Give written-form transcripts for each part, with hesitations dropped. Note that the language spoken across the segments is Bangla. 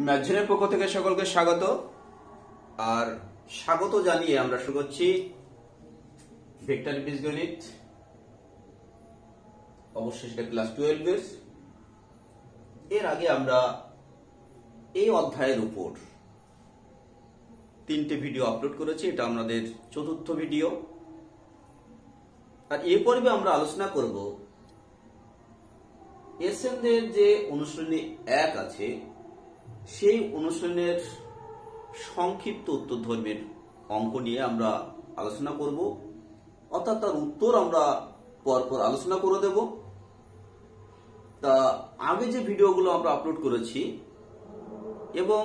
ম্যাথজনের পক্ষ থেকে সকলকে স্বাগত। আর স্বাগত জানিয়ে আমরা শুরু করছি ভেক্টর বীজগণিত, অবশ্যই সেটা ক্লাস 12 এর আগে আমরা এই অধ্যায়ের উপর 3টে ভিডিও আপলোড করেছি। এটা আমাদের চতুর্থ ভিডিও। আর এই পর্বে আমরা আলোচনা করব এসএনদের যে অনুশীলনী 1 আছে সেই অনুশীলনের সংক্ষিপ্ত উত্তরধর্মের অঙ্ক নিয়ে আমরা আলোচনা করব, অর্থাৎ তার উত্তর আমরা পরপর আলোচনা করে দেব। তা আগে যে ভিডিওগুলো আমরা আপলোড করেছি এবং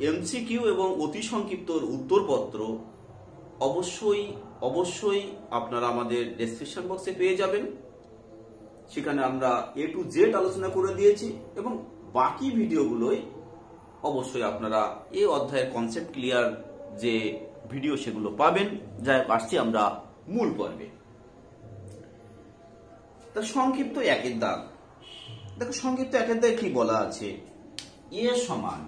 এমসিকিউ এবং অতি সংক্ষিপ্ত উত্তরপত্র অবশ্যই আপনারা আমাদের ডেসক্রিপশন বক্সে পেয়ে যাবেন। সেখানে আমরা A to Z আলোচনা করে দিয়েছি এবং বাকি ভিডিওগুলোই অবশ্যই আপনারা এই অধ্যায়ের কনসেপ্ট ক্লিয়ার যে ভিডিও সেগুলো পাবেন। যাই হোক, আসছি আমরা মূল পর্বে। তা সংক্ষিপ্ত 1-এর দাগ দেখো, সংক্ষিপ্ত 1-এর দাগে কি বলা আছে? A সমান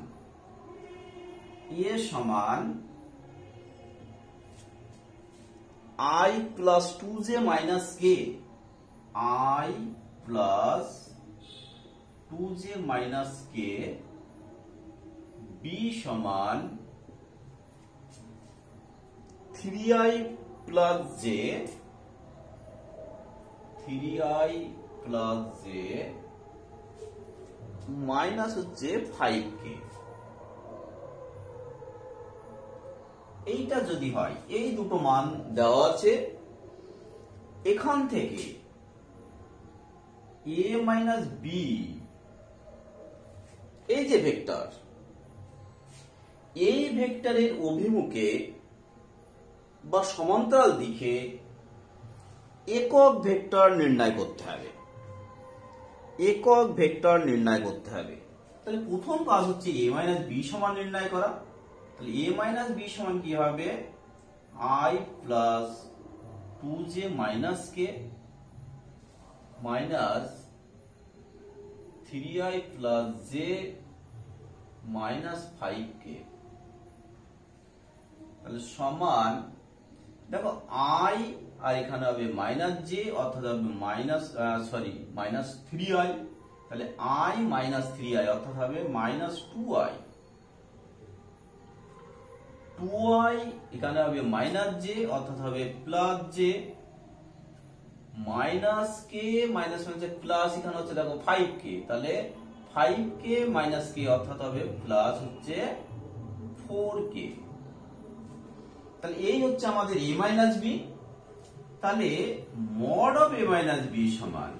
I plus 2j minus k, I plus 2j minus k, B সমান 3i plus j, 3i plus j minus হচ্ছে 5k। এইটা যদি হয়, এই দুটো মান দেওয়া আছে, এখান থেকে a মাইনাস b এই যে ভেক্টর, এই ভেক্টরের অভিমুখে বা সমান্তরাল দিকে একক ভেক্টর নির্ণয় করতে হবে। একক ভেক্টর নির্ণয় করতে হবে। তাহলে প্রথম কাজ হচ্ছে a মাইনাস b সমান নির্ণয় করা। তাহলে a মাইনাস b সমান কি হবে? I plus 2j minus k minus 3i plus j minus 5k। তাহলে সমান, দেখো I আর এখানে হবে মাইনাস j, অর্থাৎ হবে মাইনাস 3i। তাহলে I মাইনাস 3i অর্থাৎ হবে মাইনাস 2i। 2i এখানে হবে মাইনাস j অর্থাৎ হবে plus j, minus k minus হচ্ছে প্লাস, এখানে হচ্ছে দেখো 5k। তাহলে 5k মাইনাস k অর্থাৎ হবে প্লাস হচ্ছে 4k। তাহলে এই হচ্ছে আমাদের a মাইনাস b। তাহলে mod of a minus b সমান,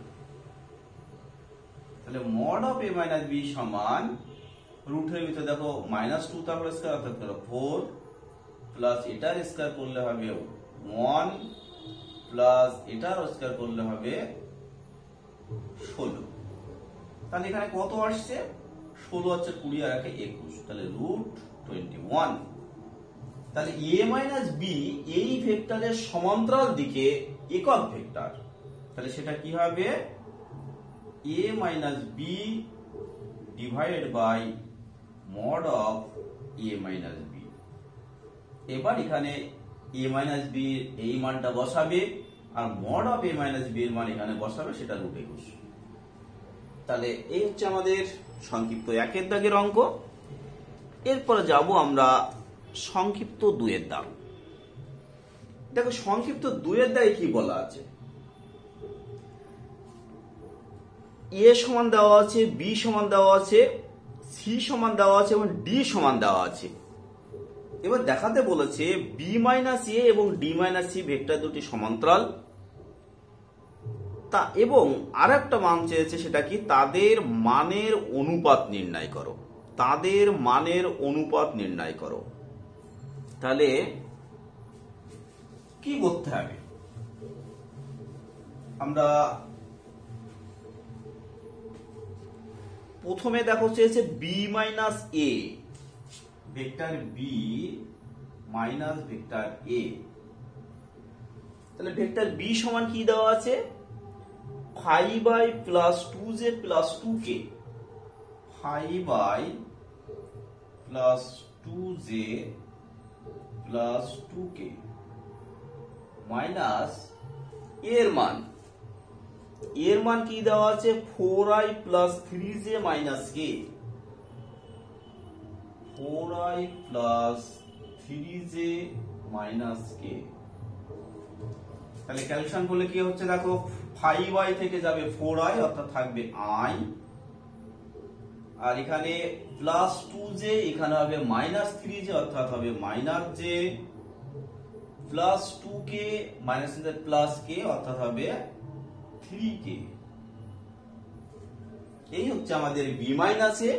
তাহলে mod of a minus b সমান রুটের ভিতরে দেখো মাইনাস 2 তারপর স্কয়ার অর্থাৎ 4 প্লাস এটার স্কয়ার করলে হবে 1 প্লাস এটার স্কয়ার করলে হবে 16। তাহলে এখানে কত আসছে? 16 হচ্ছে 20 আর 21, তাহলে রুট 21। তাহলে a মাইনাস b এই ভেক্টরের সমান্তরাল দিকে একক ভেক্টর, তাহলে সেটা কি হবে? a minus b divided by mod of a minus b। এবার এখানে a মাইনাস b এই মানটা বসাবে আর mod of a minus b এর মান এখানে বসাবে, সেটা রুট 21। তাহলে এই হচ্ছে আমাদের সংক্ষিপ্ত 1-এর দাগের অঙ্ক। এরপরে যাব আমরা সংক্ষিপ্ত 2-এর দাগ। দেখো সংক্ষিপ্ত 2-এর দাগে কি বলা আছে? a সমান দেওয়া আছে, b সমান দেওয়া আছে, c সমান দেওয়া আছে এবং d সমান দেওয়া আছে। এবার দেখাতে বলেছে b মাইনাস a এবং d মাইনাস c ভেক্টর দুটি সমান্তরাল, তা এবং আরেকটা মান চেয়েছে, সেটা কি? তাদের মানের অনুপাত নির্ণয় করো। তাদের মানের অনুপাত নির্ণয় করো। তাহলে কি করতে হবে? আমরা প্রথমে দেখো চেয়েছে b minus a, vector b minus vector a। তাহলে ভেক্টর b সমান কি দেওয়া আছে? 5i plus 2j plus 2k, 5i plus 2j plus 2k minus এর মান কি দেওয়া আছে 4i plus 3j minus k 4i plus 3j minus k। তাহলে ক্যালকুলেশন করলে কি হচ্ছে দেখো 5i থেকে যাবে 4i অর্থাৎ থাকবে i, আর এখানে প্লাস 2j এখানে হবে মাইনাস 3j অর্থাৎ হবে minus j, plus 2k minus plus k অর্থাৎ হবে 3k। এই হচ্ছে আমাদের b মাইনাস a।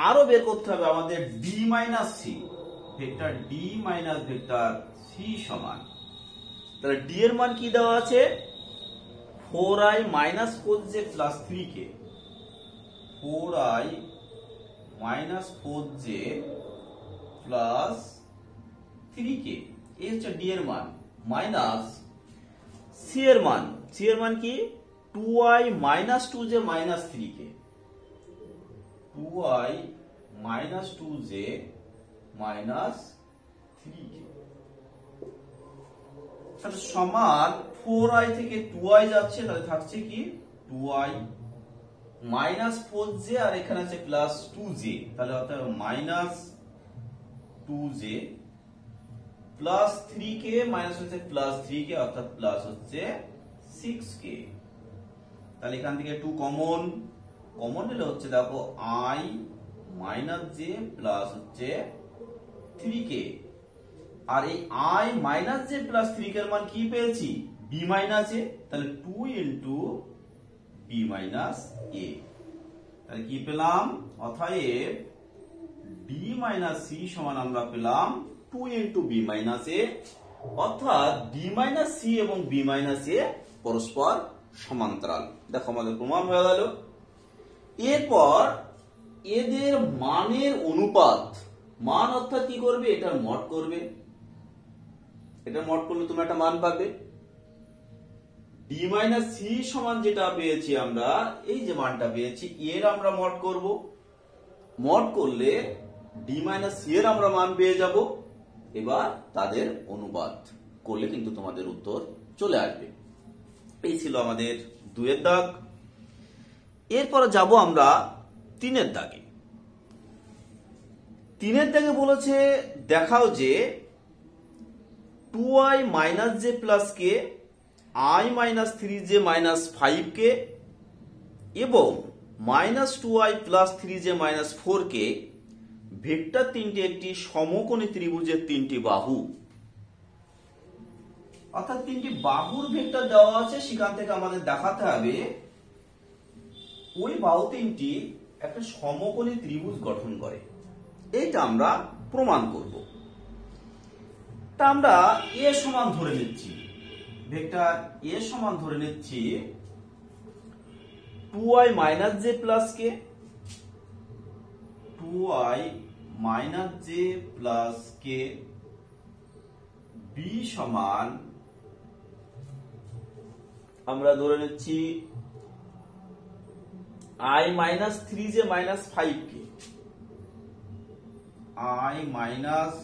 আরো বের করতে হবে আমাদের d minus c, vector d minus vector c সমান, তাহলে d এর মান কি দেওয়া আছে 4i minus 4j plus 3k, 4i minus 4j plus 3k, এই হচ্ছে d এর মান, মাইনাস c এর মান কি 2i minus 2j minus 3k, 2i minus 2j minus 3k, তাহলে সমান 4i থেকে 2i যাচ্ছে, তাহলে থাকছে কি 2i মাইনাস 4j আর এখানে আছে প্লাস 2j, তাহলে অর্থাৎ minus 2j plus 3k minus হচ্ছে প্লাস 3k অর্থাৎ প্লাস হচ্ছে 6k। তাহলে এখান থেকে 2 কমন নিলে হচ্ছে দেখো i মাইনাস j প্লাস হচ্ছে 3k, আর এই i minus j plus 3k এর মান কি পেয়েছি b মাইনাস a, তাহলে 2 ইনটু b মাইনাস a, তাহলে কি পেলাম অতএব d মাইনাস c সমান আমরা পেলাম 2 ইনটু b মাইনাস a, অর্থাৎ d মাইনাস c এবং b মাইনাস a পরস্পর সমান্তরাল। দেখো আমাদের প্রমাণ হয়ে গেল। এরপর এদের মানের অনুপাত, মান অর্থাৎ কি করবে এটার মড করবে, এটা মড করলে তুমি একটা মান পাবে। d মাইনাস c সমান যেটা পেয়েছি আমরা, এই যে মানটা পেয়েছি এর আমরা মড করব, মড করলে d মাইনাস c এর আমরা মান পেয়ে যাব। এবার তাদের অনুপাত করলে কিন্তু তোমাদের উত্তর চলে আসবে। এই ছিল আমাদের 2 এর দাগ। এরপর যাব আমরা 3 এর দাগে। 3 এর দাগে বলেছে দেখাও যে 2i minus j plus k, i minus 3j minus 5k এবং minus 2i plus 3j minus 4k vector তিনটি একটি সমকোণী ত্রিভুজের 3টি বাহু, অর্থাৎ 3টি বাহুর ভেক্টর দেওয়া আছে, সেখান থেকে আমাদের দেখাতে হবে ওই বাহু তিনটি একটা সমকোণী ত্রিভুজ গঠন করে। এইটা আমরা প্রমাণ করব। তা আমরা a সমান ধরে নিচ্ছি, ভেক্টর a সমান ধরে নিচ্ছি 2i minus j plus k, 2i minus j plus k, b সমান আমরা ধরে নিচ্ছি i minus 3j minus 5k, i minus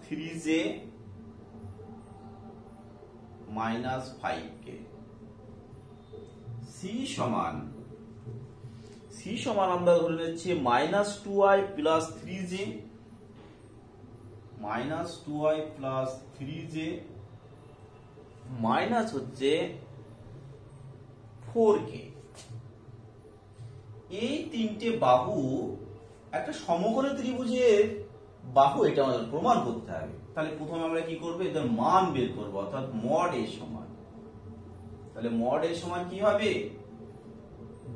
3j minus 5k, c সমান আমরা ধরে নিচ্ছি minus 2i plus 3j, minus 2i plus 3j minus হচ্ছে 4k। এই তিনটে বাহু একটা সমকোণী ত্রিভুজের বাহু, এটা আমাদের প্রমাণ করতে হবে। তাহলে প্রথমে আমরা কি করব, এদের মান বের করব, অর্থাৎ মড a সমান, তাহলে মড a সমান কি হবে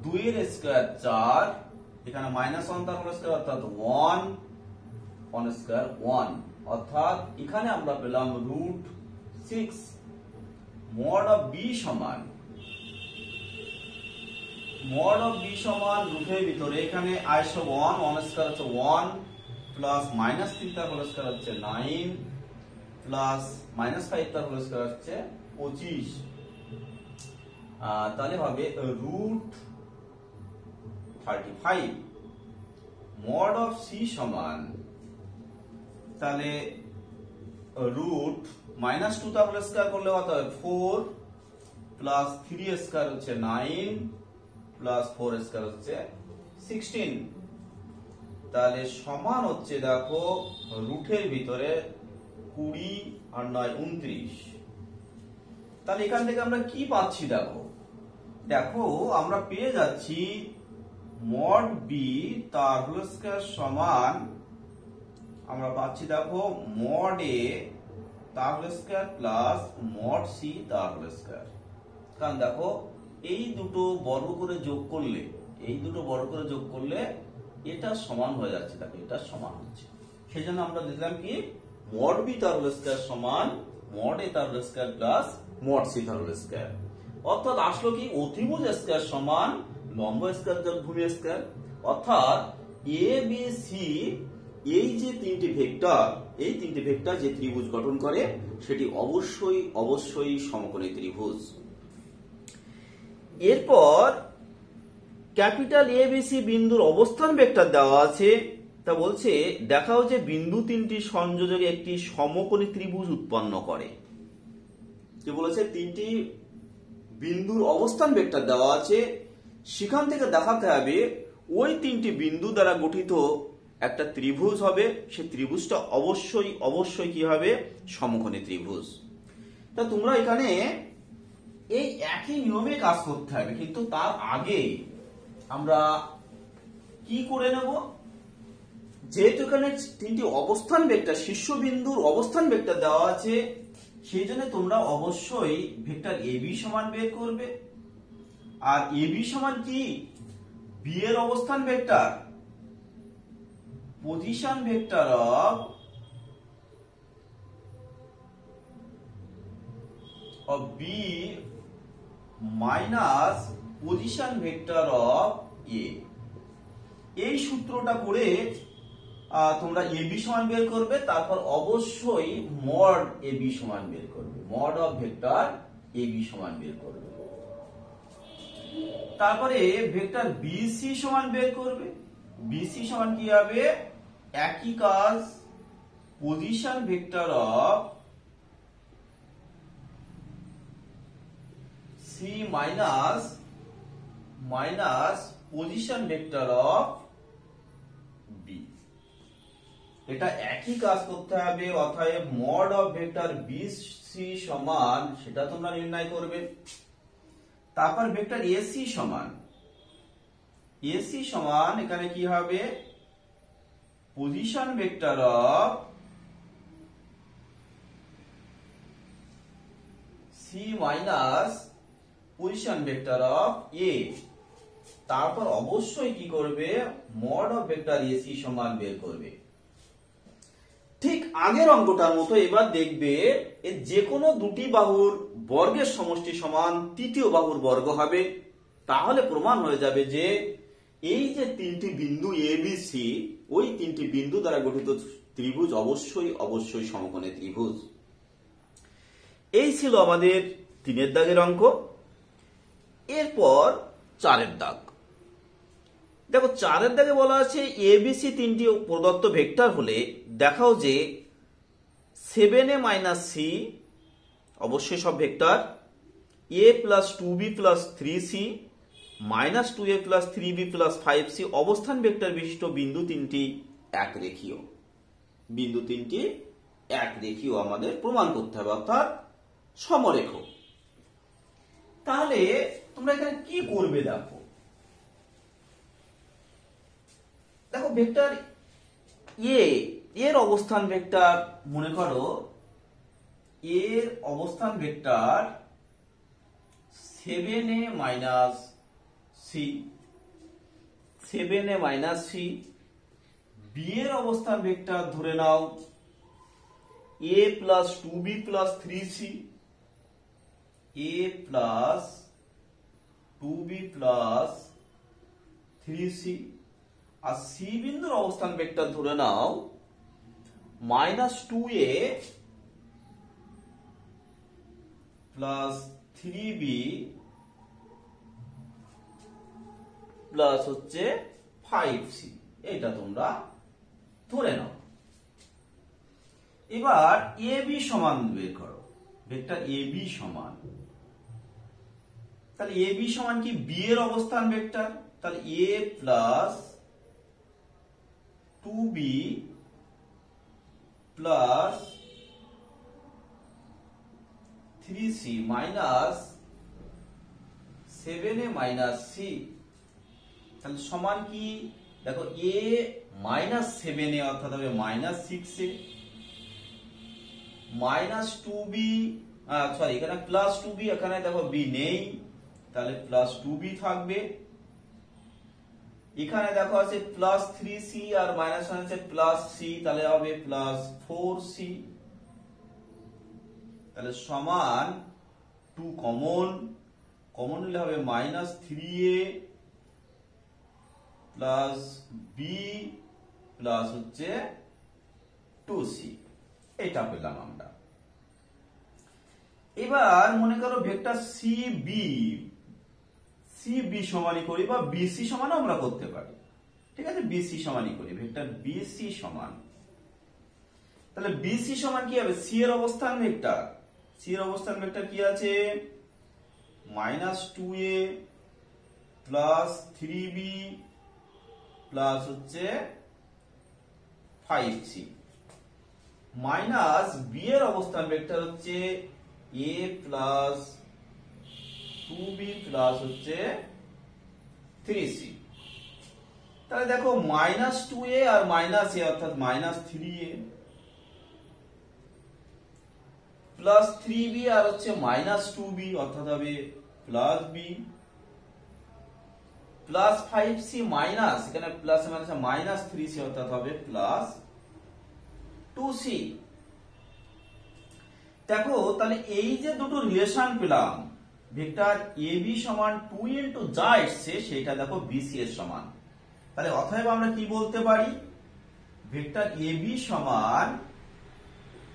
2 এর স্কয়ার 4, এখানে মাইনাস 1 তার হোল স্কয়ার অর্থাৎ 1 স্কয়ার 1, অর্থাৎ এখানে আমরা পেলাম √6। মড অফ b সমান রুটের ভিতরে এখানে i 1 স্কয়ার হচ্ছে 1 প্লাস মাইনাস 3 তার হোল স্কয়ার হচ্ছে 9 প্লাস মাইনাস 5 তার হোল স্কয়ার হচ্ছে 25, তাহলে হবে √3 35 মড অফ সি সমান তাহলে রুট মাইনাস 2 টা হোল স্কয়ার করলে কত হয় 4 প্লাস 3 স্কয়ার হচ্ছে 9 প্লাস 4 স্কয়ার হচ্ছে 16 তাহলে সমান হচ্ছে দেখো রুটের ভিতরে 20 আর 9 29 তাহলে এখান থেকে আমরা কি পাচ্ছি দেখো দেখো আমরা পেয়ে যাচ্ছি মড বি তার হোল স্কয়ার সমান আমরা পাচ্ছি দেখো মড এ তার whole square plus mod C তার হোল স্কয়ার কারণ দেখো এই দুটো বর্গ করে যোগ করলে এটা সমান হয়ে যাচ্ছে দেখো এটা সমান হচ্ছে সেজন্য আমরা লিখলাম কি মড বি তার হোল স্কয়ার সমান মড এ তার whole square plus mod C তার হোল স্কয়ার অর্থাৎ আসলো কি অতিভুজ স্কয়ার সমান লম্ব স্কয়ার যোগ ভূমি স্কয়ার অর্থাৎ এ বি সি এই যে তিনটি ভেক্টর যে ত্রিভুজ গঠন করে সেটি অবশ্যই সমকোণী ত্রিভুজ। এরপর ক্যাপিটাল এ বি সি বিন্দুর অবস্থান ভেক্টর দেওয়া আছে তা বলছে দেখাও যে বিন্দু তিনটি সংযোজকে একটি সমকোণী ত্রিভুজ উৎপন্ন করে। কি বলেছে তিনটি বিন্দুর অবস্থান ভেক্টর দেওয়া আছে সেখান থেকে দেখাতে হবে ওই তিনটি বিন্দু দ্বারা গঠিত একটা ত্রিভুজ হবে সেই ত্রিভুজটা অবশ্যই কি হবে সমকোণী ত্রিভুজ। তা তোমরা এখানে এই একই নিয়মে কাজ করতে হবে কিন্তু তার আগে আমরা কি করে নেব যেহেতু এখানে তিনটি অবস্থান ভেক্টর শীর্ষবিন্দুর অবস্থান ভেক্টর দেওয়া আছে সেই জন্য তোমরা অবশ্যই ভেক্টর এ বি সমান বের করবে আর এ বি সমান কি বি এর অবস্থান vector position vector of B minus position vector of A এই সূত্রটা করে তোমরা এ বি সমান বের করবে তারপর অবশ্যই মড এ বি সমান বের করবে mod of vector A B সমান বের করবে তারপরে ভেক্টর বি সি সমান বের করবে বি সি সমান কি হবে একই কাজ position vector of C minus position vector of B এটা একই কাজ করতে হবে অতএব mod of vector B C সমান সেটা তোমরা নির্ণয় করবে তারপর ভেক্টর এসি সমান এখানে কি হবে position vector of C minus position vector of A তারপর অবশ্যই কি করবে মড অফ ভেক্টর এসি সমান বের করবে। ঠিক আগের অঙ্কটার মতো এবার দেখবে যে কোনো দুটি বাহুর বর্গের সমষ্টি সমান তৃতীয় বাহুর বর্গ হবে তাহলে প্রমাণ হয়ে যাবে যে এই যে তিনটি বিন্দু এ বি সি ওই তিনটি বিন্দু দ্বারা গঠিত ত্রিভুজ অবশ্যই সমকোণী ত্রিভুজ। এই ছিল আমাদের 3 দাগের অঙ্ক। এরপর 4 দাগ দেখো 4 দাগে বলা আছে এ বি সি তিনটি প্রদত্ত ভেক্টর হলে দেখাও যে 7a মাইনাস সি অবশ্যই সব vector a plus 2b plus 3c minus 2a plus 3b plus 5c অবস্থান ভেক্টর বিশিষ্ট বিন্দু তিনটি একরেখীয় আমাদের প্রমাণ করতে হবে অর্থাৎ সমরেখ। তাহলে তোমরা এখানে কি করবে দেখো ভেক্টর এ এর অবস্থান ভেক্টর মনে করো এর অবস্থান vector 7a minus C B এর অবস্থান ভেক্টর ধরে নাও a plus 2b plus 3c a plus 2b plus 3c আর সি বিন্দুর অবস্থান ভেক্টর ধরে নাও minus 2a plus 3b plus হচ্ছে 5c, এটা তোমরা ধরে নাও। এবার এ বি সমান বের করো, ভেক্টর এ বি সমান, তাহলে এ বি সমান কি বি এর অবস্থান ভেক্টর, তাহলে A plus 2b plus 3c minus 7a minus c, তাহলে সমান কি দেখো a মাইনাস 7a অর্থাৎ হবে minus 6a minus 2b, sorry এখানে প্লাস 2b, এখানে দেখো b নেই তাহলে প্লাস 2b থাকবে, এখানে দেখো আছে প্লাস 3c আর মাইনাস আছে প্লাস c, তাহলে হবে প্লাস 4c, তাহলে সমান 2 কমন নিলে হবে minus 3a plus b plus হচ্ছে 2c, এটা পেলাম আমরা। এবার মনে করো ভেক্টর সিবি সমানই করি বা বিসি সমান আমরা করতে পারি, ঠিক আছে, বিসি সমানই করি, ভেক্টর বিসি সমান, তাহলে বিসি সমান কি হবে, সি এর অবস্থান ভেক্টর, সি এর অবস্থান ভেক্টর কি আছে minus 2a plus 3b plus হচ্ছে 5c, মাইনাস বি এর অবস্থান ভেক্টর হচ্ছে a প্লাস 2b প্লাস হচ্ছে 3c, তাহলে দেখো মাইনাস 2a আর মাইনাস a অর্থাৎ মাইনাস 3a প্লাস 3b আর হচ্ছে মাইনাস 2b অর্থাৎ হবে plus b plus 5c minus এখানে প্লাস মাইনাস মাইনাস 3c অর্থাৎ হবে প্লাস 2c। দেখো তাহলে এই যে দুটো রিলেশন পেলাম, ভেক্টর এ বি সমান 2 ইনটু যা এসছে সেটা দেখো বিসি এর সমান, তাহলে অতএব আমরা কি বলতে পারি, ভেক্টর এ বি সমান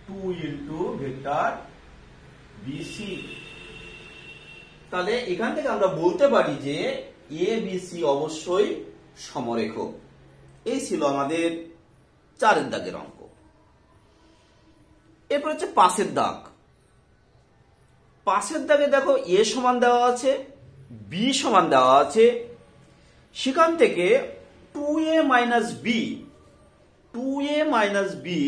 2 ইনটু ভেক্টর বিসি, তাহলে এখান থেকে আমরা বলতে পারি যে এ বিসি অবশ্যই সমরেখ। এই ছিল আমাদের 4 দাগের অঙ্ক। এরপর হচ্ছে 5 দাগ। 5 দাগে দেখো এ সমান দেওয়া আছে, বি সমান দেওয়া আছে, সেখান থেকে 2a মাইনাস বি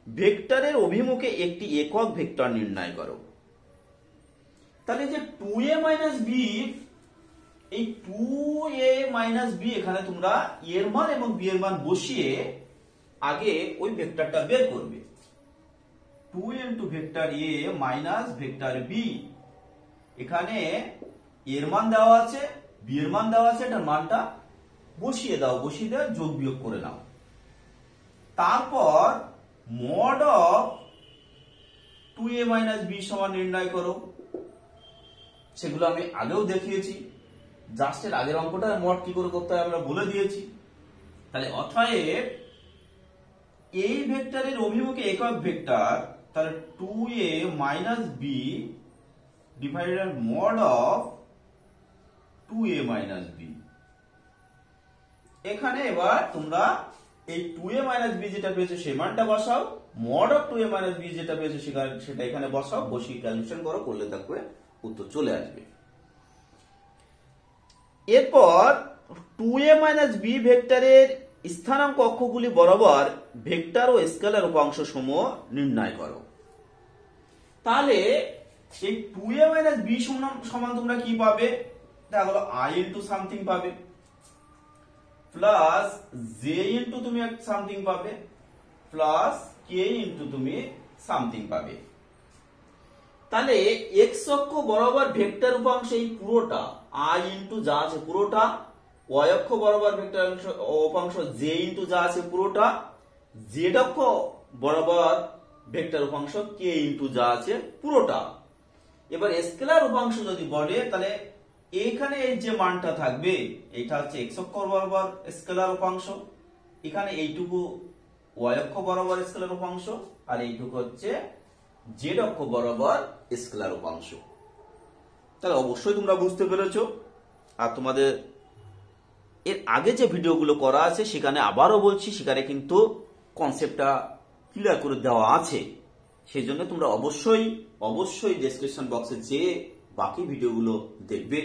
ভেক্টরের অভিমুখে একটি একক ভেক্টর নির্ণয় করো। তাহলে যে 2a মাইনাস বি, এই 2a মাইনাস বি এখানে তোমরা এর মান এবং বি এর মান বসিয়ে আগে ওই ভেক্টরটা বের করবে। 2 ইনটু ভেক্টর এ মাইনাস ভেক্টর বি, এখানে এর মান দেওয়া আছে, বি এর মান দেওয়া আছে, এটার মানটা বসিয়ে দাও, বসিয়ে দেওয়া যোগ বিয়োগ করে নাও। তারপর mod of 2a minus B সমান নির্ণয় করো, সেগুলো আমি আগেও দেখিয়েছি, জাস্ট এর আগের অঙ্কটা মড কি করে করতে হয় আমরা বলে দিয়েছি। তাহলে অতএব এই ভেক্টরের অভিমুখে একক ভেক্টর, তাহলে 2a minus B divided mod of 2a minus B. এখানে এবার তোমরা এই 2a মাইনাস বি যেটা পেয়েছো সেই মানটা বসাও, mod of 2a minus B যেটা পেয়েছো সেটা এখানে বসাও, বসিয়ে ক্যালকুলেশন করো, করলে দেখবে উত্তর চলে আসবে। এরপর 2a মাইনাস বি ভেক্টরের স্থানাঙ্ক অক্ষগুলি বরাবর ভেক্টর ও স্কেলার উপাংশ সমূহ নির্ণয় করো। তাহলে এই 2a মাইনাস বি সমান তোমরা কি পাবে, দেখা গেল i ইনটু সামথিং পাবে, প্লাস জে ইনটু তুমি সামথিং পাবে, প্লাস কে ইনটু তুমি সামথিং পাবে। তাহলে এক্স অক্ষ বরাবর ভেক্টর উপাংশ এই পুরোটা i ইনটু যা আছে পুরোটা, y অক্ষ বরাবর ভেক্টর উপাংশ j ইনটু যা আছে পুরোটা, z অক্ষ বরাবর ভেক্টর উপাংশ k ইনটু যা আছে পুরোটা। এবার স্কেলার উপাংশ যদি বলে তাহলে এইখানে এই যে মানটা থাকবে এটা হচ্ছে x অক্ষ বরাবর স্কেলার উপাংশ, এখানে এইটুকু y অক্ষ বরাবর স্কেলার উপাংশ, আর এইটুকু হচ্ছে z অক্ষ বরাবর স্কেলার উপাংশ। তাহলে অবশ্যই তোমরা বুঝতে পেরেছো, আর তোমাদের এর আগে যে ভিডিওগুলো করা আছে সেখানে আবারও বলছি, সেখানে কিন্তু কনসেপ্টটা ক্লিয়ার করে দেওয়া আছে। সেই জন্য তোমরা অবশ্যই ডেসক্রিপশন বক্সে যেয়ে বাকি ভিডিওগুলো দেখবে।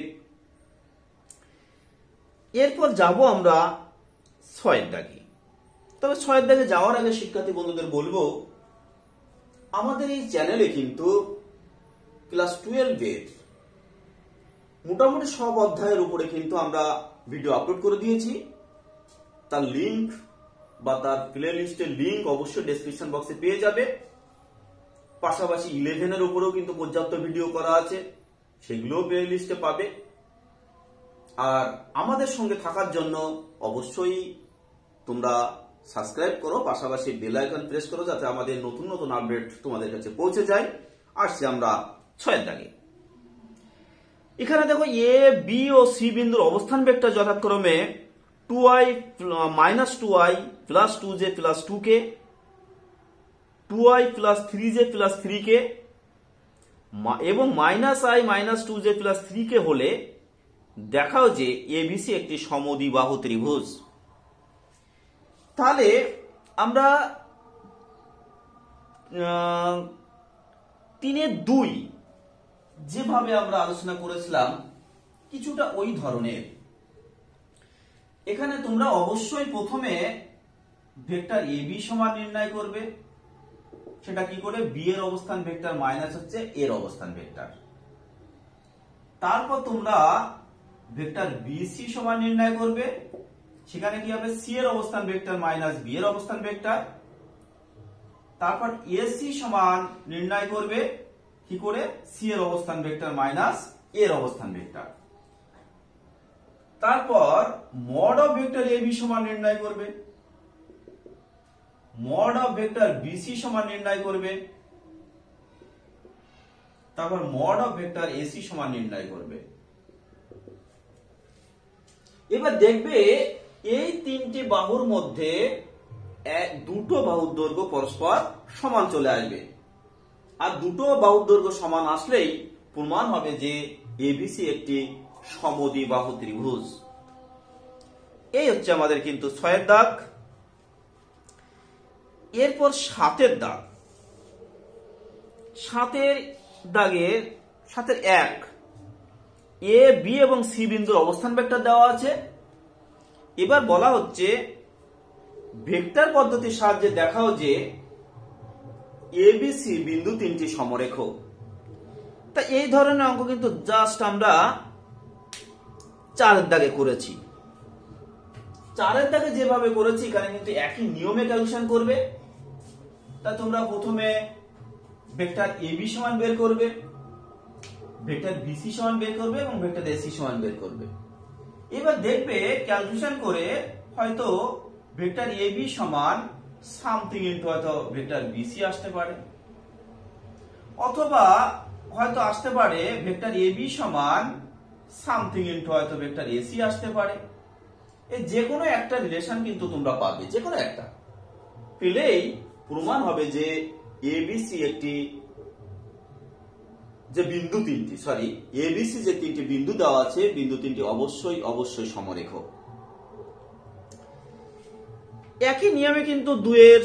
এরপর যাব আমরা 6 দাগে। তবে 6 দাগে যাওয়ার আগে শিক্ষার্থী বন্ধুদের বলবো, আমাদের এই চ্যানেলে কিন্তু ক্লাস 12 এর মোটামুটি সব অধ্যায়ের উপরে কিন্তু আমরা ভিডিও আপলোড করে দিয়েছি। তার লিংক বা তার প্লে লিস্টের লিংক অবশ্যই ডেসক্রিপশন বক্সে পেয়ে যাবে। পাশাপাশি 11 এর উপরেও কিন্তু পর্যাপ্ত ভিডিও করা আছে, সেগুলোও প্লে লিস্টে পাবে। আর আমাদের সঙ্গে থাকার জন্য অবশ্যই তোমরা সাবস্ক্রাইব করো, পাশাপাশি বেল আইকন প্রেস করো, যাতে আমাদের নতুন নতুন আপডেট তোমাদের কাছে পৌঁছে যায়। আসছি আমরা 6 দাগে। এখানে দেখো এ বি ও সি বিন্দুর অবস্থান ভেক্টর যথাক্রমে 2i -2i plus 2j plus 2k, 2i plus 3j plus 3k এবং -i -2j প্লাস 3k হলে দেখাও যে এবিসি একটি সমদ্বিবাহু ত্রিভুজ। তাহলে আমরা 3-2 যেভাবে আমরা আলোচনা করেছিলাম কিছুটা ওই ধরনের। এখানে তোমরা অবশ্যই প্রথমে ভেক্টর এবি সমান নির্ণয় করবে। সেটা কি করে? বি এর অবস্থান ভেক্টর মাইনাস হচ্ছে এর অবস্থান ভেক্টর। তারপর তোমরা ভেক্টর বিসি সমান নির্ণয় করবে। সেখানে কি হবে? সি এর অবস্থান ভেক্টর মাইনাস বি এর অবস্থান ভেক্টর। তারপর এসি সমান নির্ণয় করবে কি করে? সি এর অবস্থান ভেক্টর মাইনাস এর অবস্থান ভেক্টর। তারপর মড অফ ভেক্টর এবি সমান নির্ণয় করবে, মড অফ ভেক্টর বিসি সমান নির্ণয় করবে, তারপর মড অফ ভেক্টর এসি সমান নির্ণয় করবে। এবার দেখবে এই তিনটি বাহুর মধ্যে দুটো বাহুর দৈর্ঘ্য পরস্পর সমান চলে আসবে। আর দুটো বাহুর দৈর্ঘ্য সমান আসলেই প্রমাণ হবে যে এবিসি একটি সমদ্বিবাহু ত্রিভুজ। এই হচ্ছে আমাদের কিন্তু 6 দাগ। এরপর 7 দাগ। 7 দাগের 1 এ বি এবং সি বিন্দুর অবস্থান ভেক্টর দেওয়া আছে। এবার বলা হচ্ছে ভেক্টর পদ্ধতির সাহায্যে দেখাও যে এবিসি বিন্দু তিনটি সমরেখ। তা এই ধরনের অঙ্ক কিন্তু জাস্ট আমরা 4 দাগে করেছি। 4 দাগে যেভাবে করেছি এখানে কিন্তু একই নিয়মে ক্যালকুলেশন করবে। তা তোমরা প্রথমে ভেক্টর এবি সমান বের করবে, ভেক্টর বিসি সমান বের করবে এবং ভেক্টর এসি সমান বের করবে। এবার দেখবে ক্যালকুলেশন করে হয়তো ভেক্টর এবি সমান সামথিং ইনটু হয়তো ভেক্টর বিসি আসতে পারে, অথবা হয়তো আসতে পারে ভেক্টর এবি সমান সামথিং ইনটু হয়তো ভেক্টর এসি আসতে পারে। এই যে কোনো একটা রিলেশন কিন্তু তোমরা পাবে, যে কোনো একটা পেলেই প্রমাণ হবে যে এবিসি একটি যে বিন্দু তিনটি এবিসি যে তিনটি বিন্দু দেওয়া আছে, বিন্দু তিনটি অবশ্যই সমরেখ। একই নিয়মে কিন্তু 2 এর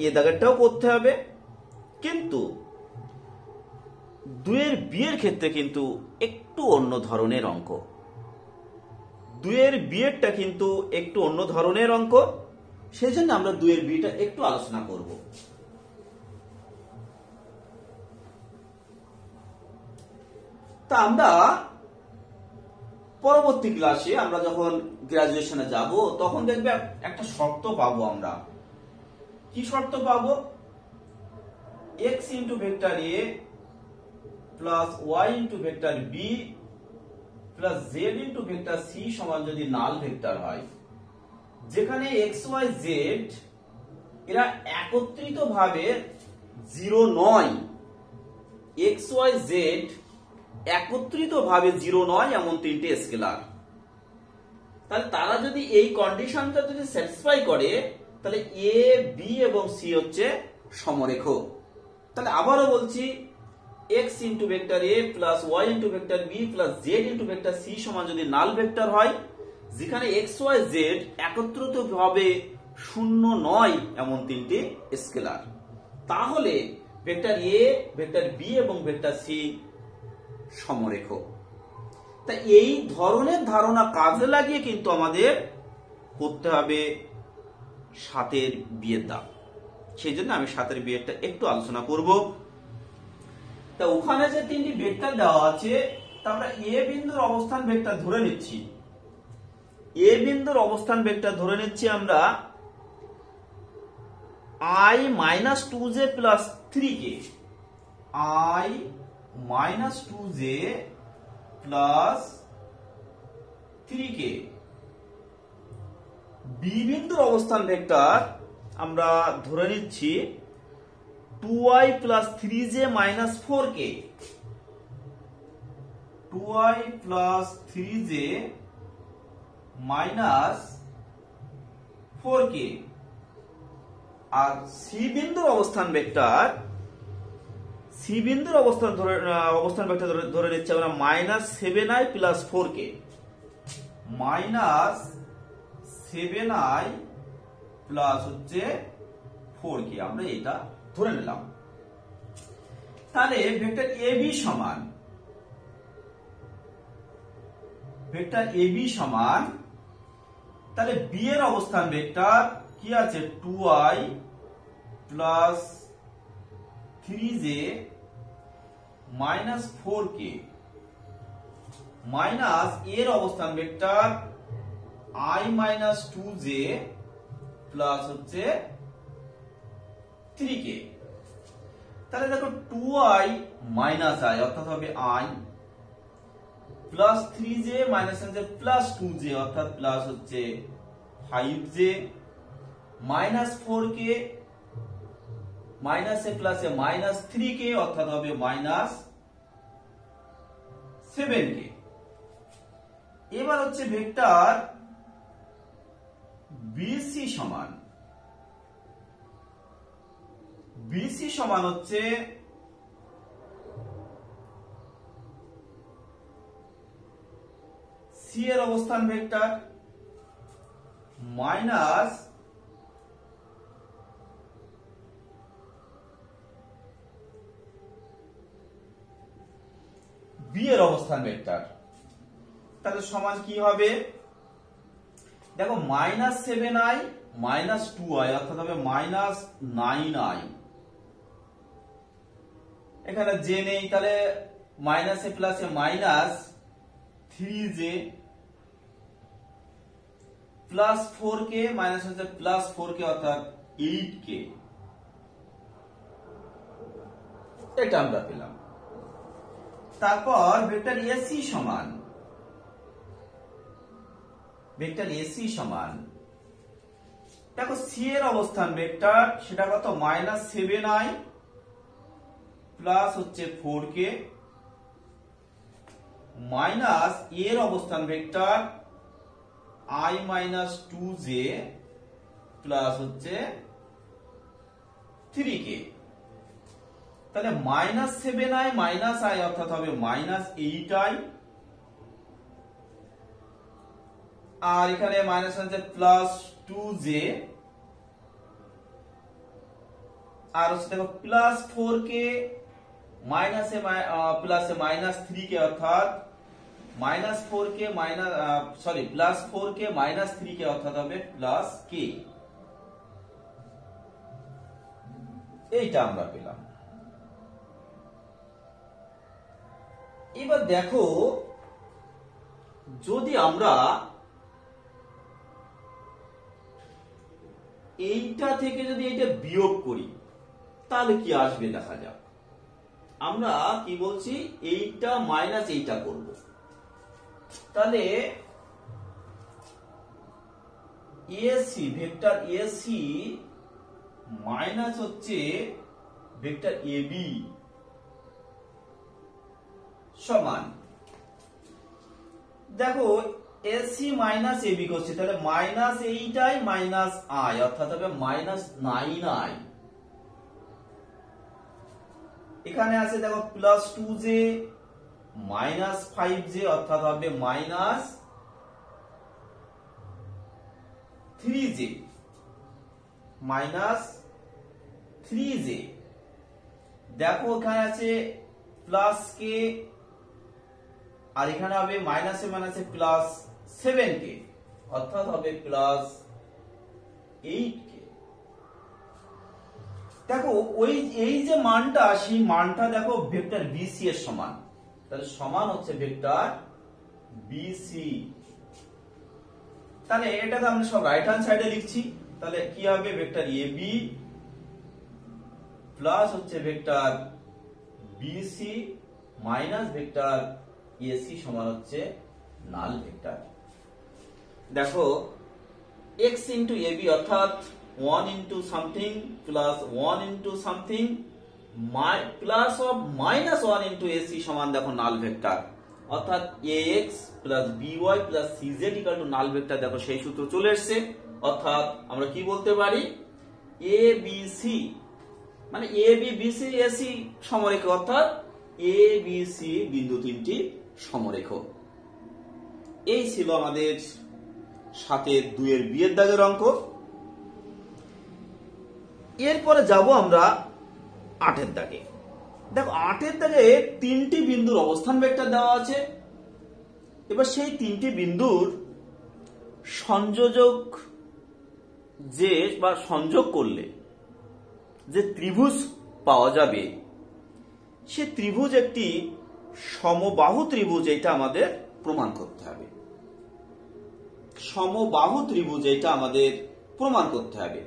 এ দাগেরটাও করতে হবে, কিন্তু 2 এর বি এর ক্ষেত্রে কিন্তু একটু অন্য ধরনের অঙ্ক। 2 এর বি এরটা কিন্তু একটু অন্য ধরনের অঙ্ক, সেই জন্য আমরা 2 এর বিটা একটু আলোচনা করব। তা আমরা পরবর্তী ক্লাসে আমরা যখন গ্রাজুয়েশনে যাব তখন দেখবে একটা শর্ত পাবো। আমরা কি শর্ত পাবো? x into vector A plus y into vector B plus z into vector C সমান যদি নাল ভেক্টর হয়, যেখানে x y z এরা একত্রিত ভাবে 0 নয়, x y z একত্রিত ভাবে 0 নয় এমন তিনটে স্কেলার। তাহলে তারা যদি এই কন্ডিশনটা যদি স্যাটিসফাই করে তাহলে এ বি এবং সি হচ্ছে সমরেখ। তাহলে আবারও বলছি, x into vector A plus y into vector B plus z into vector C সমান যদি নাল ভেক্টর হয়, যেখানে এক্স ওয়াই জেড একত্রিত ভাবে শূন্য নয় এমন তিনটি স্কেলার, তাহলে ভেক্টর এ, ভেক্টর বি এবং ভেক্টর সি সমরেখ। তা এই ধরনের ধারণা কাজে লাগিয়ে কিন্তু আমাদের করতে হবে 7 বিয়ের দাগ। সেই জন্য আমি 7 বিয়েরটা একটু আলোচনা করব। তা ওখানে যে তিনটি ভেক্টর দেওয়া আছে, তা আমরা এ বিন্দুর অবস্থান ভেক্টর ধরে নিচ্ছি। এ বিন্দুর অবস্থান ভেক্টর ধরে নিচ্ছি আমরা i - 2j + 3k, i - 2j + 3k। B বিন্দুর অবস্থান ভেক্টর আমরা ধরে নিচ্ছি 2i + 3j - 4k, 2i + 3j - 4k। আর সি বিন্দুর অবস্থান ভেক্টর, সি বিন্দুর অবস্থান ভেক্টর ধরে নিচ্ছি আমরা -7i + 4k, -7i + 4k আমরা এটা ধরে নিলাম। তাহলে ভেক্টর এবি সমান, ভেক্টর এবি সমান, তাহলে বি এর অবস্থান ভেক্টর কি আছে 2i + 3j - 4k, মাইনাস এর অবস্থান ভেক্টর i - 2j + 3k। তাহলে দেখো 2i - i অর্থাৎ হবে i, + 3j - + 2j অর্থাৎ প্লাস হচ্ছে 5j, -4k - 3k অর্থাৎ হবে -7k। এবার হচ্ছে ভেক্টর বিসি সমান, বিসি সমান হচ্ছে সি এর অবস্থান ভেক্টর মাইনাস বি এর অবস্থান ভেক্টর। তাহলে সমান কি হবে? দেখো -7i - 2i অর্থাৎ হবে -9i। এখানে জে নেই, তাহলে মাইনাসে প্লাসে -3j প্লাস 4k মাইনাস হচ্ছে প্লাস 4k অর্থাৎ 8k। এটা আমরা পেলাম। তারপর ভেক্টর এসি সমান, ভেক্টর এসি সমান, দেখো সি এর অবস্থান ভেক্টর সেটা কত -7i প্লাস হচ্ছে 4k মাইনাস এর অবস্থান ভেক্টর i - 2j প্লাস হচ্ছে 3k। তাহলে -7i - i অর্থাৎ হবে -8i, আর এখানে মাইনাস হচ্ছে প্লাস 2j, আর হচ্ছে দেখো প্লাস 4k মাইনাসে প্লাসে -3k অর্থাৎ -4k প্লাস 4k -3k অর্থাৎ হবে প্লাস k। এইটা আমরা পেলাম। এবার দেখো যদি আমরা এইটা থেকে যদি এটা বিয়োগ করি তাহলে কি আসবে দেখা যাক। আমরা কি বলছি, এইটা মাইনাস এইটা করব। তাহলে এসি ভেক্টর এসি মাইনাস হচ্ছে ভেক্টর এবি সমান, দেখো এসি মাইনাস এবি করছে, তাহলে -8i - i অর্থাৎ হবে -9i। এখানে আছে দেখো প্লাস 2j -5j অর্থাৎ হবে 3j মাইনাস 3j, দেখো এখানে আছে প্লাস কে আর এখানে হবে মাইনাসে মাইনাসে প্লাস 7k, অর্থাৎ হবে প্লাস 8k। দেখো এই যে মানটা, সেই মানটা দেখো ভেক্টর বিসি এর সমান, তাহলে সমান হচ্ছে ভেক্টর বিসি। তাহলে এটাকে আমরা সব রাইট হ্যান্ড সাইডে লিখছি, তাহলে কি হবে ভেক্টর এবি প্লাস হচ্ছে vector BC minus vector AC সমান হচ্ছে নাল ভেক্টর। দেখো x ইন্টু এবি অর্থাৎ 1 into something plus 1 into something plus of minus 1 into AC সমান দেখো নাল ভেক্টর, অর্থাৎ ax plus by plus cz equal to null vector. দেখো সেই সূত্র চলে এসেছে, অর্থাৎ আমরা কি বলতে পারি abc মানে ab bc ac সমরেখ, অর্থাৎ abc বিন্দু তিনটি সমরেখ। এই ছিল আমাদের 7-2 বিয়ের দাগের অঙ্ক। এরপরে যাব আমরা 8 দাগে। দেখো 8 দাগে 3টি বিন্দুর অবস্থান ভেক্টর দেওয়া আছে। এবার সেই 3টি বিন্দুর সংযোজক যে বা সংযোগ করলে যে ত্রিভুজ পাওয়া যাবে, সে ত্রিভুজ একটি সমবাহু ত্রিভুজ, এটা আমাদের প্রমাণ করতে হবে। সমবাহু ত্রিভুজ এটা আমাদের প্রমাণ করতে হবে।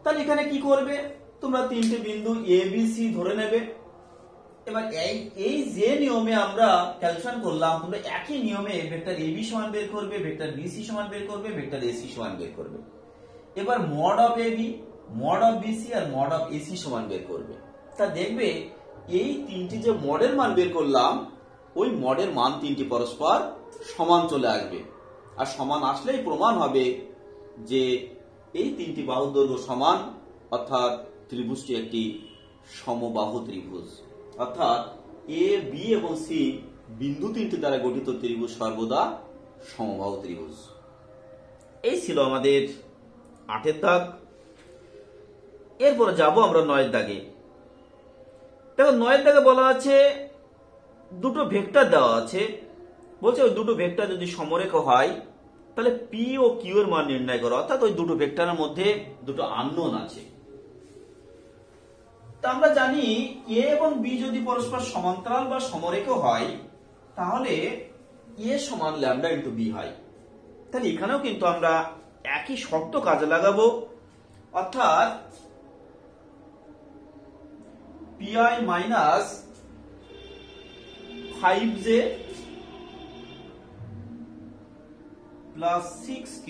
তাহলে এখানে কি করবে, তোমরা 3টে বিন্দু এ বি সি ধরে নেবে। এবার এই যে নিয়মে আমরা ক্যালকুলেশন করলাম, তোমরা একই নিয়মে ভেক্টর এবি সমান বের করবে, ভেক্টর বিসি সমান বের করবে, ভেক্টর এসি সমান বের করবে। এবার mod of AB, mod of BC আর মড অফ এসি সমান বের করবে। তা দেখবে এই 3টি যে মডের মান বের করলাম, ওই মডের মান 3টি পরস্পর সমান চলে আসবে। আর সমান আসলেই প্রমাণ হবে যে এই 3টি বাহুর দৈর্ঘ্য সমান, অর্থাৎ ত্রিভুজটি একটি সমবাহু ত্রিভুজ। অর্থাৎ এ বি এবং সি বিন্দু 3টি দ্বারা গঠিত ত্রিভুজ সর্বদা সমবাহু ত্রিভুজ। এই ছিল আমাদের 8 দাগ। এরপরে যাব আমরা 9 দাগে। দেখো 9 দাগে বলা আছে দুটো ভেক্টর দেওয়া আছে, বলছে ওই দুটো ভেক্টর যদি সমরেখ হয় তাহলে পি ও কিউ এর মান নির্ণয় করো। অর্থাৎ ওই দুটো ভেক্টরের মধ্যে দুটো আননোন আছে। তা আমরা জানি এ এবং বি যদি পরস্পর সমান্তরাল বা সমরেখ হয়, তাহলে এ সমান ল্যামডা ইন্টু বি হয়। তাহলে এখানেও কিন্তু আমরা একই শর্ত কাজে লাগাবো, অর্থাৎ PI minus 5j plus 6k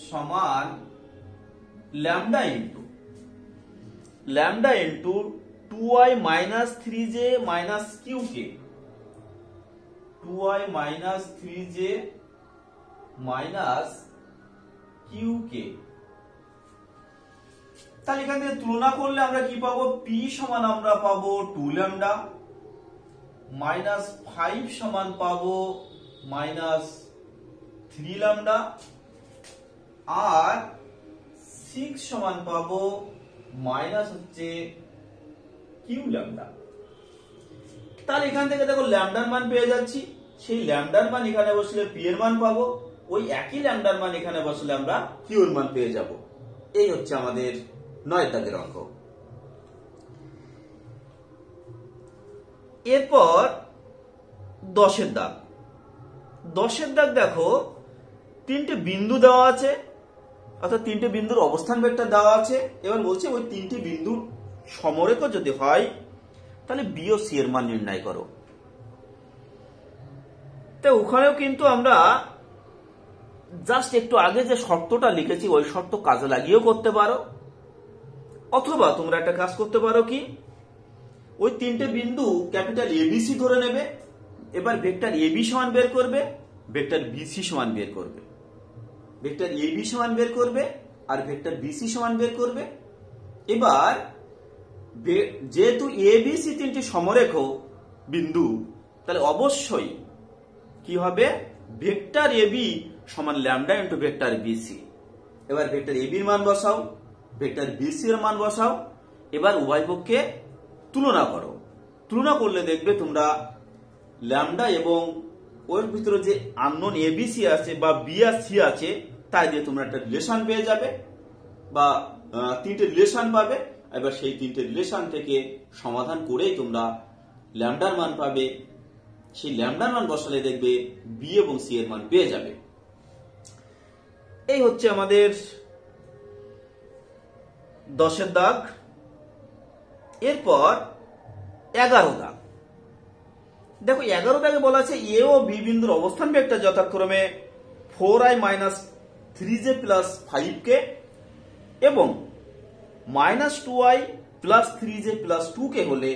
সমান lambda into 2i minus 3j minus qk, 2i minus 3j minus qk। তাহলে এখান থেকে তুলনা করলে আমরা কি পাবো, p সমান আমরা পাবো 2 ল্যামডা, মাইনাস 5 সমান পাবো মাইনাস 3 ল্যামডা, আর 6 সমান পাবো মাইনাস হচ্ছে কিউ ল্যামডা। তাহলে এখান থেকে দেখো ল্যামডার মান পেয়ে যাচ্ছি, সেই ল্যামডার মান এখানে বসলে পি এর মান পাবো, ওই একই ল্যামডার মান এখানে বসলে আমরা কিউ এর মান পেয়ে যাব। এই হচ্ছে আমাদের 9 দাগের অঙ্ক। এরপর 10 দাগ। 10 দাগ দেখো 3টে বিন্দু দেওয়া আছে, অর্থাৎ 3টে বিন্দুর অবস্থান ভেক্টর দেওয়া আছে। এবার বলছে ওই 3টি বিন্দু সমরেখ যদি হয় তাহলে বি ও সি এর মান নির্ণয় করো। তো ওখানেও কিন্তু আমরা জাস্ট একটু আগে যে শর্তটা লিখেছি ওই শর্ত কাজে লাগিয়েও করতে পারো, অথবা তোমরা একটা কাজ করতে পারো কি, ওই 3টে বিন্দু ক্যাপিটাল এবিসি ধরে নেবে। এবার ভেক্টর এবি সমান বের করবে, ভেক্টর বিসি সমান বের করবে, ভেক্টর এবি সমান বের করবে আর ভেক্টর বিসি সমান বের করবে। এবার যেহেতু এবিসি 3টি সমরেখ বিন্দু, তাহলে অবশ্যই কি হবে, ভেক্টর এবি সমান ল্যামডা ইন্টু ভেক্টর বিসি। এবার ভেক্টর এবি এর মান বসাও, ভেক্টর বিসি এর মান বসাও, এবার উভয় পক্ষে তুলনা করো। তুলনা করলে দেখবে তোমরা ল্যামডা এবং ওর ভিতরে যে আননোন এবিসি আছে বা বি আর সি আছে তাই দিয়ে তোমরা একটা রিলেশন পেয়ে যাবে বা তিনটে রিলেশন পাবে। এবার সেই তিনটে রিলেশন থেকে সমাধান করেই তোমরা ল্যামডার মান পাবে। সেই ল্যামডার মান বসালে দেখবে বি এবং সি এর মান পেয়ে যাবে। এই হচ্ছে আমাদের 10 দাগ। এরপর 11 দাগ। দেখো 11 দাগে বলা আছে এ ও বি বিন্দুর অবস্থান ভেক্টর যথাক্রমে 4i - 3j + 5k এবং -2i + 3j + 2k হলে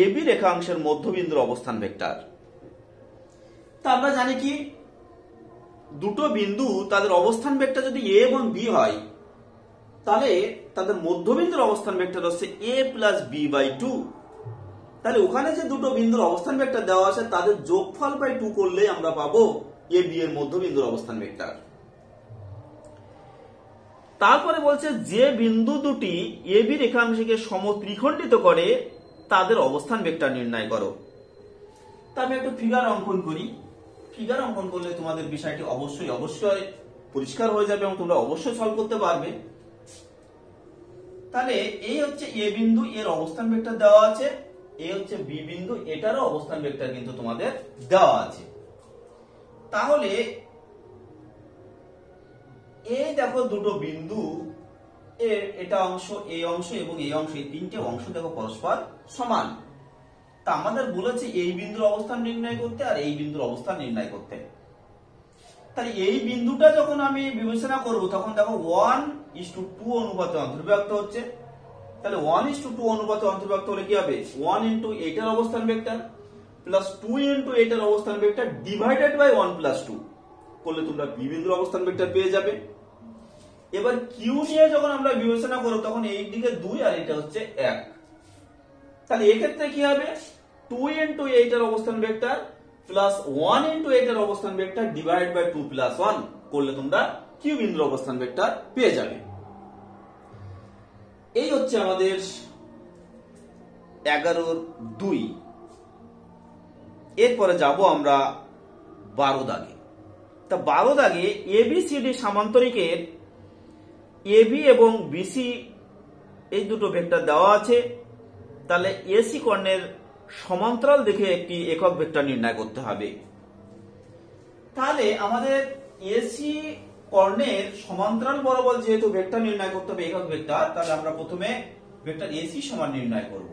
এবি রেখাংশের মধ্যবিন্দুর অবস্থান ভেক্টর। তা আমরা জানি কি দুটো বিন্দু তাদের অবস্থান ভেক্টর যদি এ এবং বি হয় তাহলে তাদের মধ্যবিন্দুর অবস্থান ভেক্টর হচ্ছে a + b/2। তাহলে ওখানে যে দুটো বিন্দুর অবস্থান ভেক্টর দেওয়া আছে তাদের যোগফল বাই 2 করলে আমরা পাবো এ বি এর মধ্যবিন্দুর অবস্থান ভেক্টর। তারপরে বলছে যে বিন্দু দুটি এ বি রেখাংশকে সমত্রিখণ্ডিত করে তাদের অবস্থান ভেক্টর নির্ণয় করো। তা আমি একটা ফিগার অঙ্কন করি। ফিগার অঙ্কন করলে তোমাদের বিষয়টি অবশ্যই অবশ্যই পরিষ্কার হয়ে যাবে এবং তোমরা অবশ্যই সলভ করতে পারবে। তাহলে এই হচ্ছে এ বিন্দু, এর অবস্থান ভেক্টর দেওয়া আছে। এই হচ্ছে বি বিন্দু, এটারও অবস্থান ভেক্টর কিন্তু তোমাদের দেওয়া আছে। তাহলে এই দেখো দুটো বিন্দু, এটা অংশ, এই অংশ এবং এই অংশ, এই তিনটে অংশ দেখো পরস্পর সমান। তা আমাদের বলেছে এই বিন্দুর অবস্থান নির্ণয় করতে আর এই বিন্দুর অবস্থান নির্ণয় করতে। তাহলে এই বিন্দুটা যখন আমি বিবেচনা করব তখন দেখো 1:2 অনুপাতে অন্তর্ভুক্ত হচ্ছে। তাহলে 1:2 অনুপাতে অন্তর্ভুক্ত হলে কি হবে 1 * এটার অবস্থান ভেক্টর প্লাস 2 * এটার অবস্থান ভেক্টর ডিভাইডেড বাই 1 + 2 করলে তোমরা বি বিন্দুর অবস্থান ভেক্টর পেয়ে যাবে। এবার কিউ নিয়ে যখন আমরা বিবেচনা করব তখন এই দিকে 2 আর এটা হচ্ছে 1। তাহলে এই ক্ষেত্রে কি হবে 2 * এটার অবস্থান ভেক্টর প্লাস 1 * এটার অবস্থান ভেক্টর ডিভাইড বাই 2 + 1 করলে তোমরা কিউ বিন্দুর অবস্থান ভেক্টর পেয়ে যাবে। এই হচ্ছে আমাদের 11-2। এরপরে যাব আমরা 12 দাগে। তা 12 দাগে এবিসিডি সামান্তরিকের এবি এবং বিসি এই দুটো ভেক্টর দেওয়া আছে। তাহলে এসি কর্ণের সমান্তরাল দেখে একটি একক ভেক্টর নির্ণয় করতে হবে। তাহলে আমাদের এসি কর্ণের সমান্তরাল বরাবর যেহেতু ভেক্টর নির্ণয় করতে হবে একক ভেক্টর, তাহলে আমরা প্রথমে ভেক্টর এসি সমান নির্ণয় করব।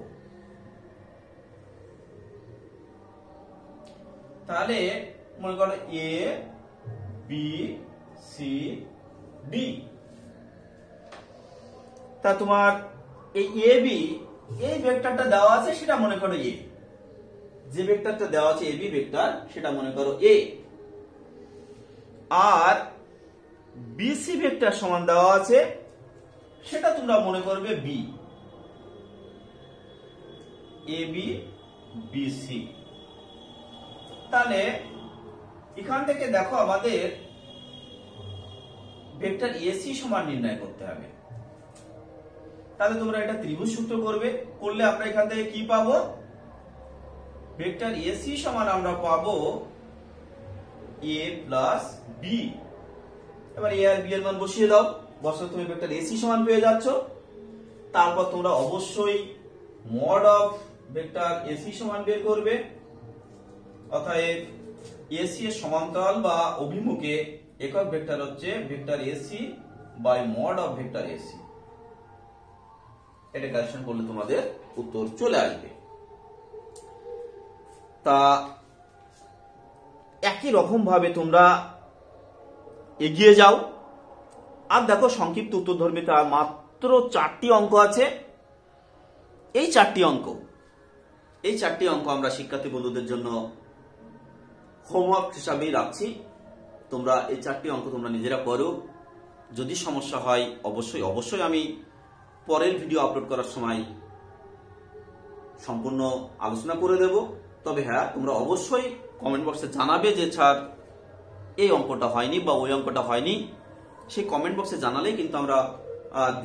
তাহলে মনে করো এ বি সি ডি। তা তোমার এই এ বি এই ভেক্টরটা দেওয়া আছে সেটা মনে করো এ, যে ভেক্টরটা দেওয়া আছে এবি ভেক্টর সেটা মনে করো এ, আর বিসি ভেক্টর সমান দেওয়া আছে সেটা তোমরা মনে করবে বি, এ বি বিসি। তাহলে এখান থেকে দেখো আমাদের ভেক্টর এসি সমান নির্ণয় করতে হবে। তাহলে তোমরা এটা ত্রিভুজ সূত্র করবে, করলে আমরা এখান থেকে কি পাবো ভেক্টর এসি সমান আমরা পাবো এ প্লাস বি। এবার এ আর বি এর মান বসিয়ে দাও, বসালে তুমি ভেক্টর এসি সমান পেয়ে যাচ্ছ। তারপর তোমরা অবশ্যই মড অফ ভেক্টর এসি সমান বের করবে। অতএব এসি এর সমান্তরাল বা অভিমুখে একক ভেক্টর হচ্ছে vector AC by mod of vector AC. এটা ক্যালকুলেশন করলে তোমাদের উত্তর চলে আসবে। তা একই রকম ভাবে তোমরা এগিয়ে যাও। আর দেখো সংক্ষিপ্ত উত্তরধর্মীতে আর মাত্র 4টি অঙ্ক আছে। এই 4টি অঙ্ক আমরা শিক্ষার্থী বন্ধুদের জন্য হোমওয়ার্ক হিসাবেই রাখছি। তোমরা এই 4টি অঙ্ক তোমরা নিজেরা করো। যদি সমস্যা হয় অবশ্যই আমি পরের ভিডিও আপলোড করার সময় সম্পূর্ণ আলোচনা করে দেব। তবে হ্যাঁ, তোমরা অবশ্যই কমেন্ট বক্সে জানাবে যে স্যার এই অঙ্কটা হয়নি বা ওই অঙ্কটা হয়নি, সেই কমেন্ট বক্সে জানালেই কিন্তু আমরা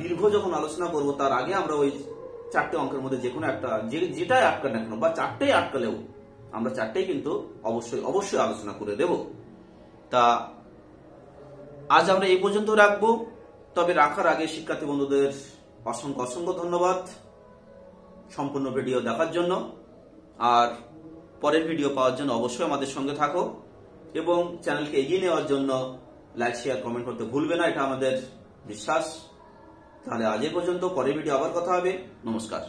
দীর্ঘ যখন আলোচনা করব তার আগে আমরা ওই 4টে অঙ্কের মধ্যে যে কোনো একটা, যেটাই আটকান না কেন বা 4টেই আটকালেও আমরা 4টেই কিন্তু অবশ্যই আলোচনা করে দেব। তা আজ আমরা এই পর্যন্ত রাখবো। তবে রাখার আগে শিক্ষার্থী বন্ধুদের অসংখ্য ধন্যবাদ সম্পূর্ণ ভিডিও দেখার জন্য। আর পরের ভিডিও পাওয়ার জন্য অবশ্যই আমাদের সঙ্গে থাকো এবং চ্যানেলকে এগিয়ে নেওয়ার জন্য লাইক শেয়ার কমেন্ট করতে ভুলবে না, এটা আমাদের বিশ্বাস। তাহলে আজ এই পর্যন্ত, পরের ভিডিও আবার কথা হবে। নমস্কার।